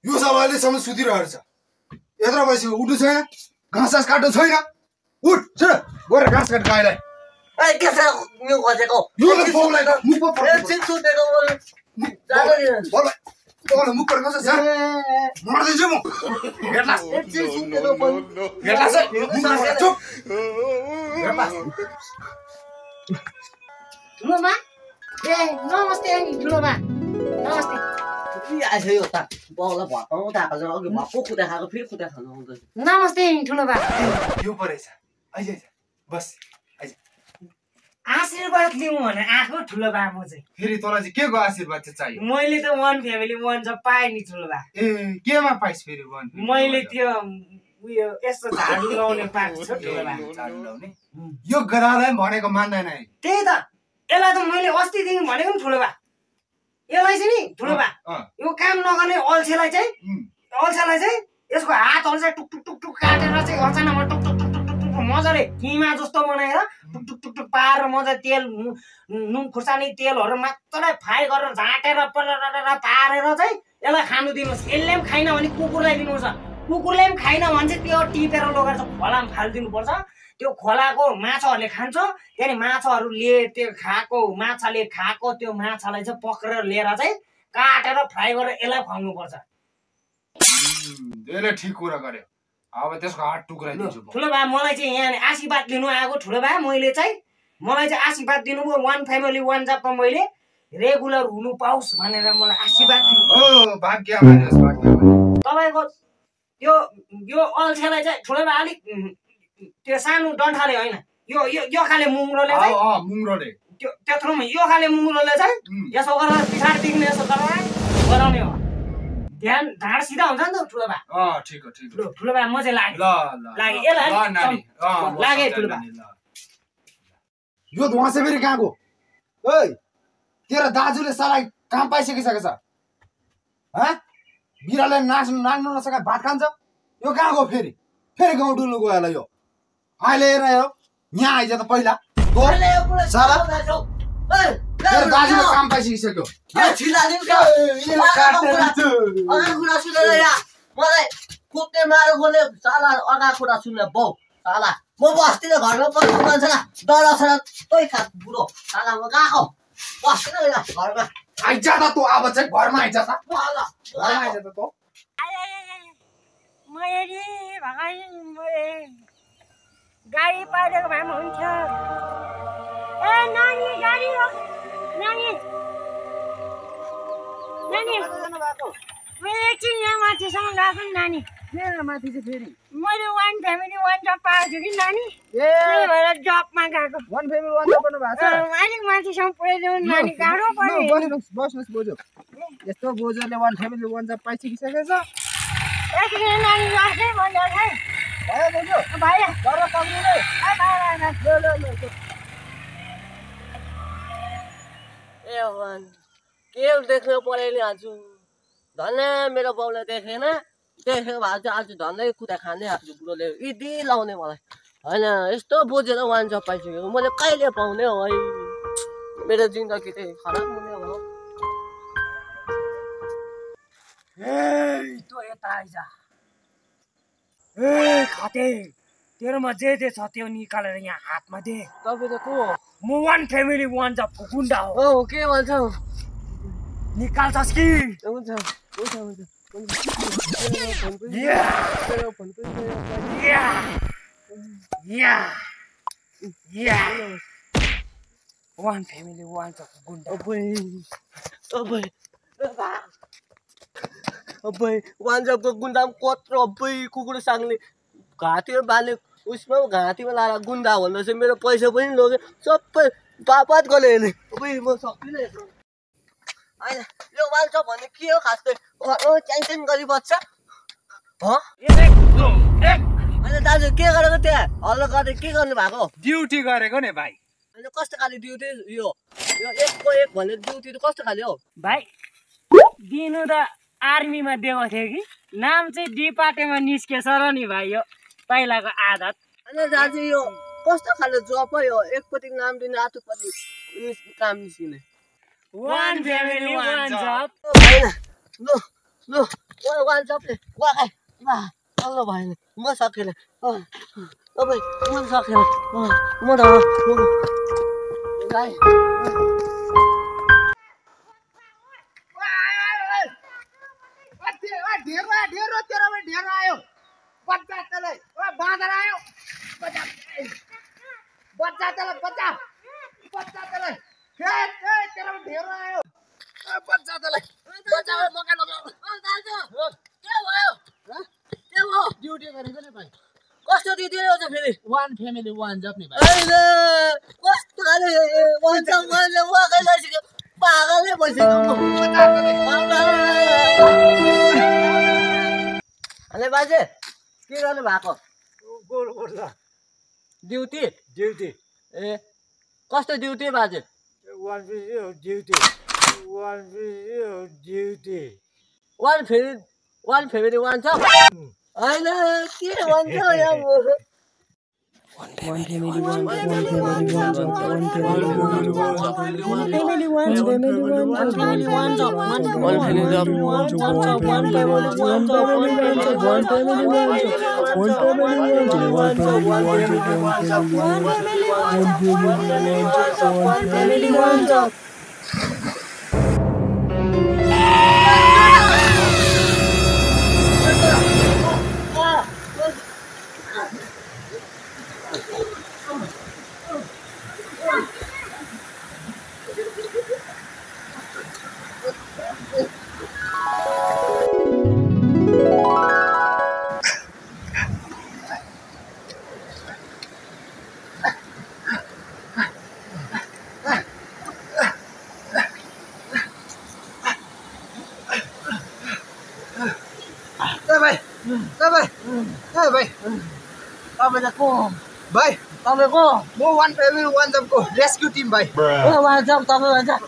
यो सब अहिलेसम्म सुतिरहेको छ यत्रो बसी उठ्नु छैन घाँस काट्नु छैन उठ छ गएर घाँस काट गाईलाई ए के छ यो खोजेको यो त बाउलाई त मुख पर एकछिन सुतेको बोल बोल मुख पर कसो छ मर्दै छु म हेर्ला एकछिन सुतेको बोल हेर्ला छ चुप हेर्ला ठुलोमा ए नमस्ते अनि ठुलोमा नमस्ते के आछ यो त बाउलाई भटाउँदा आएको अघि भक्कु खुदा खाएको फेरि खुदा खानु आउँदैछ नमस्ते ठुलोबा यो परेछ आइज बस आइज आशीर्वाद लिउँ भने आएको ठुलोबा म चाहिँ फेरि तँलाई चाहिँ के को आशीर्वाद चाहिँ चाहियो मैले त वन फ्यामिली वन जब पाएँ नि ठुलोबा ए केमा पाइस फेरि वन मैले त्यो उयो यस्तो झाडु लाउने पाएको छ ठुलोबा झाडु लाउने यो गधालाई भनेको मान्दैन त्यही त यसलाई त मैले अस्तिदेखि भनेको नि ठुलोबा यसलाई चाहिँ नि ठुलोबा यो काम नगर्ने अल्छेलाई चाहिँ यसको हातहरू चाहिँ टुक टुक टुक टुक काटेर चाहिँ अचानकमा टुक टुक टुक टुक टुक मजाले किमा जस्तो बनाएर टुक टुक टुक टुक पारेर मजाले तेल नुन खुर्सानी तेलहरू मात्रै फ्राई गरेर झाँटेर पारेर चाहिँ यसलाई खानु दिनुहोस् यसले पनि खाइन भने कुकुरलाई दिनुपर्छ कुकुरले पनि खाइन भने चाहिँ त्यो टिपेर लगेर चाहिँ खोलामा फालिदिनुपर्छ त्यो खोलाको माछाहरूले खान्छ त्यहाँदेखि माछाहरूले त्यो खाएको माछाले खाएको त्यो माछालाई चाहिँ पक्रेर लिएर चाहिँ काटेर फ्राई गरेर यसलाई खुवाउनुपर्छ धेरै ठिक कुरा गर्यो अब त्यसको हात टुक्राइदिन्छु ठुलो बा मलाई चाहिँ यहाँ आशीर्वाद लिनु आएको ठुलो बा मैले चाहिँ मलाई चाहिँ आशीर्वाद दिनुभयो वन फ्यामिली वन जबमा मैले रेगुलर हुनु पाओस् भनेर मलाई आशीर्वाद दिनुभयो भाग्यमानी तपाईँको त्यो यो अल्छेलाई चाहिँ ठुलो बा अलिक त्यो सानो डन्ठाले होइन यो खाले मुङ्रोले चाहिँ मुङ्रोले त्यो त्यत्रोमा यो खाले मुङ्रोले चाहिँ यसो गरेर पछाडिदेखि यसो गरेर गराउने हो ध्यान ढाड सिधा हुन्छ नि त ठुलो बा ठिक हो ठुलो बा म चाहिँ लागे लागे ठुलो बा यो ध्वासे फेरि कहाँको ओइ तेरो दाजुले साला काम पाइसकिसकेको छ बिराले नाच्नु नसके भात खान्छ यो कहाँको फेरि गाउँ डुल्नु गयो होला यो अहिले हेर यहाँ आइज त पहिला तेरो दाजुले काम पाइसकिसक्यो मलाई कुद्ने मारो खोले साला अगा कुरा सुन्ने बाउ साला म बस्दिनँ घरमा बस्नु मान्छे डराउँछ तै खा बुढो साला म गएको बस्दिनँ घरमा आइज त तँ अब चाहिँ घरमा आइज त घरमा आइज त तँ गाडी पाइदिएको भए पनि हुन्थ्यो ए नानी गाडी हो नानी मैले एकछिन यहाँ माथिसम्म गएको नि नानी माथि चाहिँ फेरि मैले वान फ्यामिली वान जब पाएको छु कि नानी त्यही भएर जबमा गएको वान फ्यामिली वान जब गर्नु भएको छ अलिक माथिसम्म पुऱ्याइदिनु नानी गाह्रो पर्यो बस्नुहोस् बोजू यस्तो बोजूले वान फ्यामिली वान जब पाइसकिसकेको छ एकछिन नानी बस्नै भन्दा खै भयो बोजू भाइ गरेर पक्रिनु ए भगवान के देख्नु पऱ्यो नि आज धन्य मेरो बाउले देखेन देखेको भए चाहिँ आज धन्दै कुदा खाँदै आएको बुढोले यदि लाउने मलाई होइन यस्तो बोझेर वान जब पाइसकेको मैले कहिले पाउने हो है मेरो जिन्दगी चाहिँ खराब हुने हो तँ यता आइज ए खाते तेरोमा जे छ त्यो निकालेर यहाँ हातमा दे तपाईँ त को म वान फ्यामिली वान जबको गुन्डा हो औ के भन्छ निकाल्छस् कि हुन्छ वान फ्यामिली वान जबको गुन्डा अबै वान जबको गुन्डा कत्रो अबै कुकुर साङ्ले घाँटीमा बाँध्ने उसमा घाँटीमा लाएर गुन्डा भन्दा चाहिँ मेरो पैसा पनि लग्यो सबै पापात गऱ्यो अबै म सक्दिनँ होइन यो वान जब भन्ने के हो खास चाहिँ च्याङच्याङ गरिबस्छ होइन दाजु के गरेको त्यहाँ हल्ला गरेर के गर्नु भएको ड्युटी गरेको नि भाइ होइन कस्तो खाले ड्युटी यो एकको एक भन्ने ड्युटी त कस्तो खाले हो भाइ दिनु त आर्मीमा दिएको थियो कि नाम चाहिँ डिपार्टमेन्टमा निस्केछ र नि भाइ यो पहिलाको आदत होइन दाजु यो कस्तो खाले जब हो यो एकपट्टि नाम दिने आर्कोपट्टि काम निस्किने वान फ्यामिली वान जब होइन ल ल वान जपले वागाई अल्ल भएन म सकेन तपाईँ म सकेन म त गाई ढेरो तेरोमा ढेरो आयो बच्चा त्यसलाई बाँदर आयो बच्चा त्यसलाई बच्चा त्यसलाई तेरोमा ढेरो आयो बच्चा त्यसलाई बच्चा मका लगाऊ के भयो ड्युटी गरेको नि भाइ कस्तो ड्युटी हो फेरि वान फ्यामिली वान जब नि भाइ होइन कस्तो खाले वान जब मैले वाकै लगाइसक्यो पागलै भइसक्यो अनि बाजे के गर्नु भएको गोल गर्छ ड्युटी ड्युटी ए कस्तो ड्युटी बाजे one duty one family one छ होइन के भन्छ यहाँ One family, one family, one job. One family, one job. One family, one job. One family, one job. One family, one job. One family, one job. One family, one job. One family, one job. One family, one job. भाइ तपाईँको म one family one जबको rescue team भाइ one जब तपाईँ भन्छ